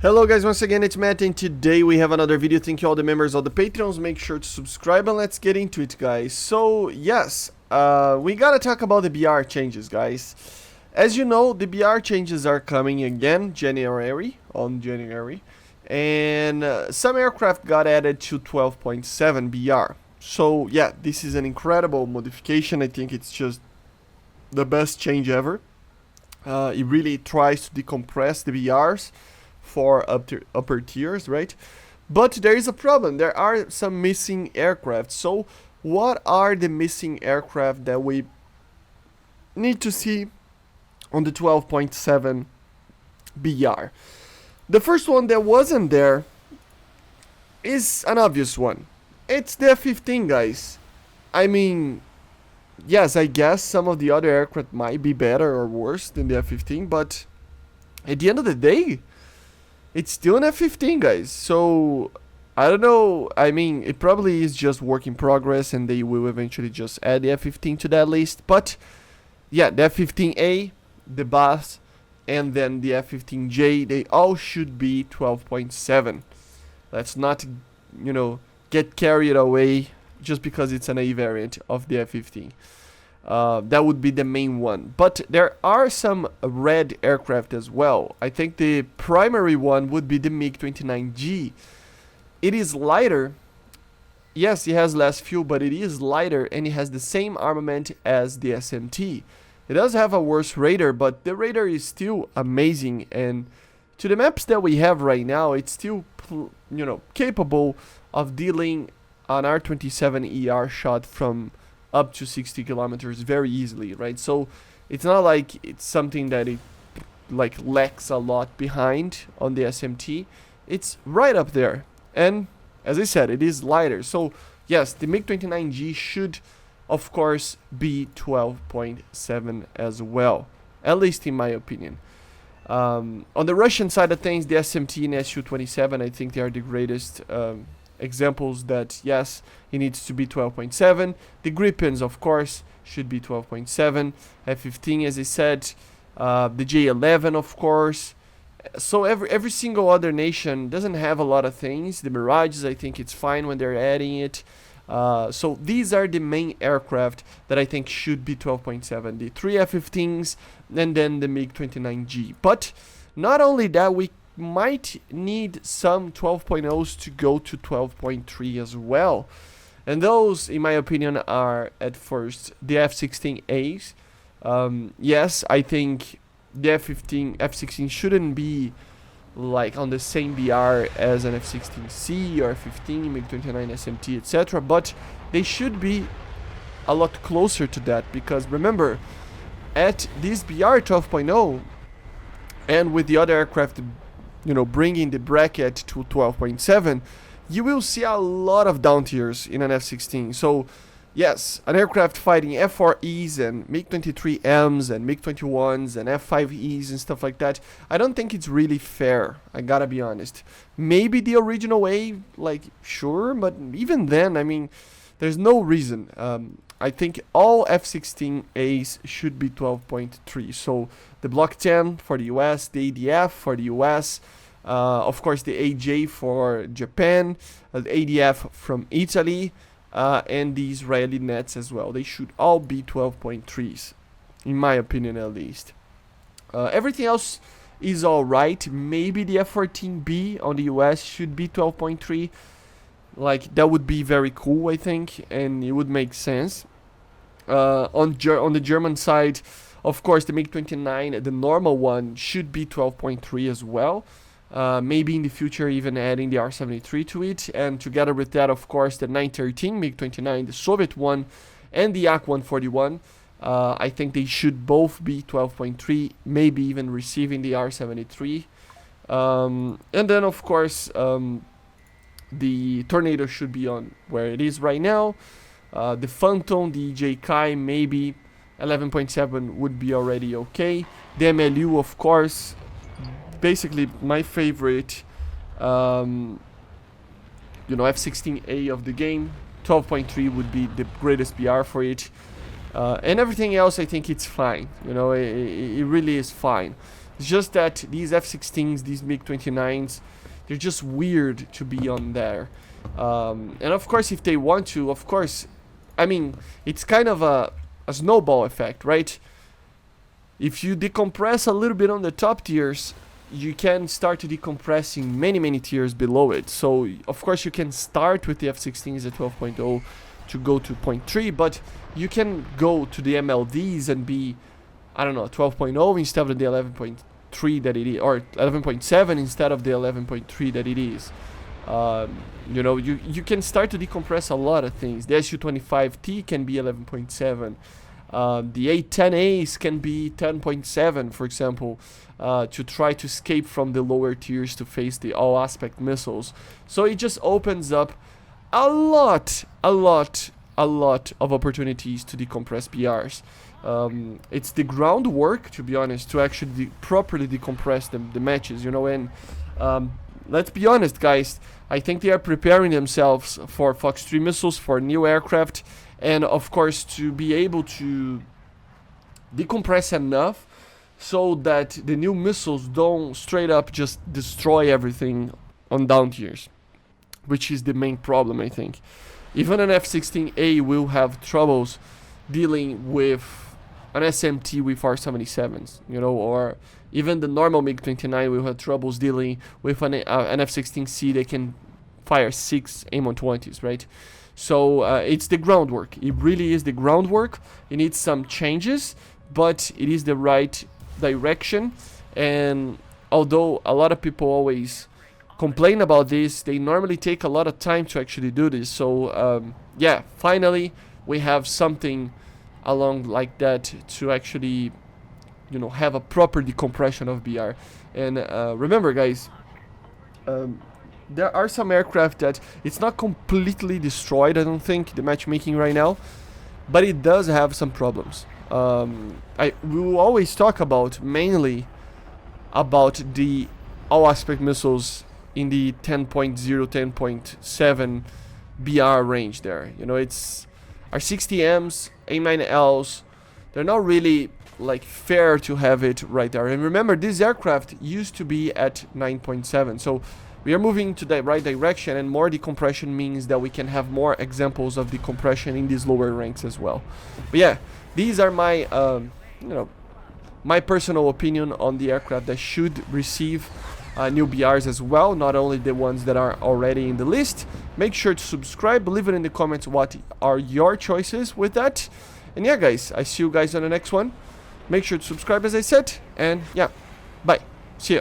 Hello guys, once again it's Matt, and today we have another video. Thank you all the members of the Patreons. Make sure to subscribe and let's get into it, guys. So yes, we gotta talk about the BR changes, guys. As you know, the BR changes are coming again on January, and some aircraft got added to 12.7 BR. So yeah, this is an incredible modification. I think it's just the best change ever. It really tries to decompress the BRs for upper tiers, right? But there is a problem. There are some missing aircraft. So what are the missing aircraft that we need to see on the 12.7 BR? The first one that wasn't there is an obvious one. It's the F-15, guys. I mean, yes, I guess some of the other aircraft might be better or worse than the F-15, but at the end of the day, it's still an F-15, guys. So I don't know. I mean, it probably is just work in progress, and they will eventually just add the F-15 to that list. But yeah, the F-15A, the BAS, and then the F-15J, they all should be 12.7. Let's not, get carried away just because it's an A variant of the F-15. That would be the main one. But there are some red aircraft as well. I think the primary one would be the MiG-29G. It is lighter. Yes, it has less fuel, but it is lighter, and it has the same armament as the SMT. It does have a worse radar, but the radar is still amazing, and to the maps that we have right now, it's still, capable of dealing an R-27ER shot from up to 60 kilometers very easily, right? So it's not like it's something that it lacks a lot behind on the SMT. It's right up there, and as I said, it is lighter. So yes, the MiG-29G should of course be 12.7 as well, at least in my opinion. On the Russian side of things, the SMT and Su-27, I think they are the greatest examples that yes, it needs to be 12.7. The Gripens, of course, should be 12.7. F-15, as I said, the J-11, of course. So every single other nation doesn't have a lot of things. The Mirages, I think it's fine when they're adding it. So these are the main aircraft that I think should be 12.7. The 3 F-15s and then the MiG-29G. But not only that, we might need some 12.0s to go to 12.3 as well, and those in my opinion are at first the F-16As. Yes, I think the F-16 shouldn't be on the same BR as an F-16C or F-15, MiG-29 SMT, etc., but they should be a lot closer to that, because remember, at this BR 12.0 and with the other aircraft bringing the bracket to 12.7, you will see a lot of down tiers in an F-16. So yes, an aircraft fighting F-4Es and MiG-23Ms and MiG-21s and F-5Es and stuff like that, I don't think it's really fair, I gotta be honest. Maybe the original way, sure, but even then, I mean, there's no reason. I think all F-16As should be 12.3. So the Block 10 for the US, the ADF for the US, of course the AJ for Japan, the ADF from Italy, and the Israeli nets as well. They should all be 12.3s, in my opinion at least. Everything else is alright. Maybe the F-14B on the US should be 12.3. That would be very cool, I think, and it would make sense. On the German side, of course, the MiG-29, the normal one, should be 12.3 as well. Maybe in the future even adding the R-73 to it, and together with that, of course, the 913 MiG-29, the Soviet one, and the Ak-141. I think they should both be 12.3, maybe even receiving the R-73. And then, of course, the Tornado should be on where it is right now. The Phantom, the JK, maybe 11.7 would be already okay. The MLU, of course, basically my favorite, F-16A of the game. 12.3 would be the greatest BR for it. And everything else, I think it's fine. It really is fine. It's just that these F-16s, these MiG-29s, they're just weird to be on there. And of course, if they want to, of course, I mean, it's kind of a snowball effect, right? If you decompress a little bit on the top tiers, you can start to decompressing many tiers below it. So, of course, you can start with the F-16s at 12.0 to go to 0.3, but you can go to the MLDs and be, I don't know, 12.0 instead of the 11.3 that it is, or 11.7 instead of the 11.3 that it is. You know, you can start to decompress a lot of things. The Su-25T can be 11.7. The A-10As can be 10.7, for example, to try to escape from the lower tiers to face the all-aspect missiles. So it just opens up a lot of opportunities to decompress BRs. It's the groundwork, to be honest, to actually properly decompress the matches, you know, and let's be honest, guys, I think they are preparing themselves for Fox 3 missiles, for new aircraft, and of course to be able to decompress enough so that the new missiles don't straight up just destroy everything on down tiers, which is the main problem, I think. Even an F-16A will have troubles dealing with an SMT with R-77s, you know, or even the normal MiG-29 will have troubles dealing with an F-16C that can fire 6 AIM-120s, right? So it's the groundwork. It really is the groundwork. It needs some changes, but it is the right direction. And although a lot of people always complain about this, they normally take a lot of time to actually do this. So yeah, finally we have something along like that to actually, you know, have a proper decompression of BR. And remember, guys, there are some aircraft that it's not completely destroyed, I don't think, the matchmaking right now, but it does have some problems. We will always talk about mainly about the all-aspect missiles in the 10.0, 10.7 BR range there. You know, it's our 60Ms, A9Ls, they're not really like fair to have it right there. And remember, this aircraft used to be at 9.7, so we are moving to the right direction, and more decompression means that we can have more examples of decompression in these lower ranks as well. But yeah, these are my, you know, my personal opinion on the aircraft that should receive new BRs as well, not only the ones that are already in the list. Make sure to subscribe, leave it in the comments what are your choices with that. And yeah, guys, I see you guys on the next one. Make sure to subscribe, as I said, and yeah, bye. See ya.